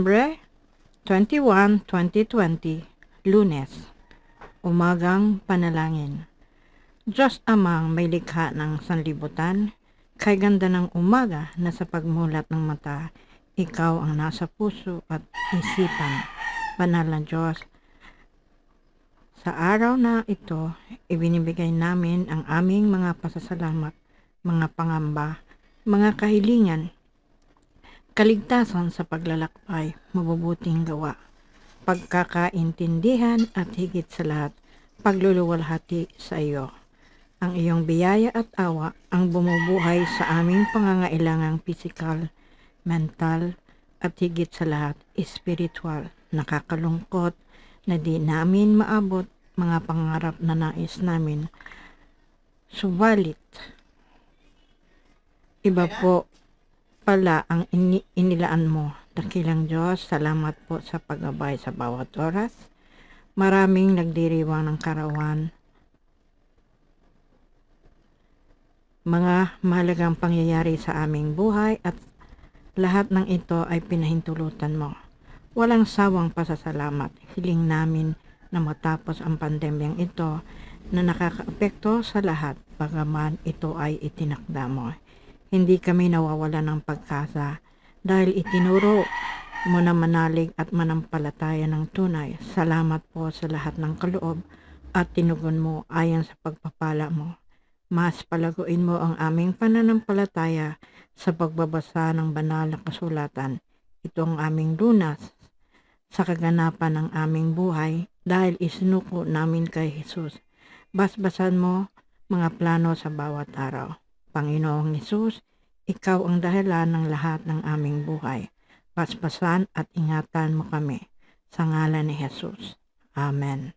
Nobyembre 21, 2020, Lunes. Umagang panalangin. Diyos Amang may likha ng sanlibutan, kay ganda ng umaga na sa pagmulat ng mata, ikaw ang nasa puso at isipan. Banal na Diyos, sa araw na ito, ibinibigay namin ang aming mga pasasalamat, mga pangamba, mga kahilingan, kaligtasan sa paglalakbay, mabubuting gawa, pagkakaintindihan at higit sa lahat, pagluluwalhati sa iyo. Ang iyong biyaya at awa ang bumubuhay sa aming pangangailangang pisikal, mental, at higit sa lahat, espiritual. Nakakalungkot na di namin maabot mga pangarap na nais namin. Subalit, iba po pala ang inilaan mo. Dakilang Diyos, salamat po sa paggabay sa bawat oras. Maraming nagdiriwang ng karawan. Mga mahalagang pangyayari sa aming buhay at lahat ng ito ay pinahintulutan mo. Walang sawang pasasalamat. Hiling namin na matapos ang pandemyang ito na nakakaapekto sa lahat, bagaman ito ay itinakda mo. Hindi kami nawawala ng pagkasa dahil itinuro mo na manalig at manampalataya ng tunay. Salamat po sa lahat ng kaloob at tinugon mo ayon sa pagpapala mo. Mas palaguin mo ang aming pananampalataya sa pagbabasa ng banal na kasulatan. Ito ang aming lunas sa kaganapan ng aming buhay dahil isinuko namin kay Jesus. Basbasan mo mga plano sa bawat araw. Panginoong Hesus, ikaw ang dahilan ng lahat ng aming buhay. Basbasan at ingatan mo kami. Sa ngalan ni Jesus. Amen.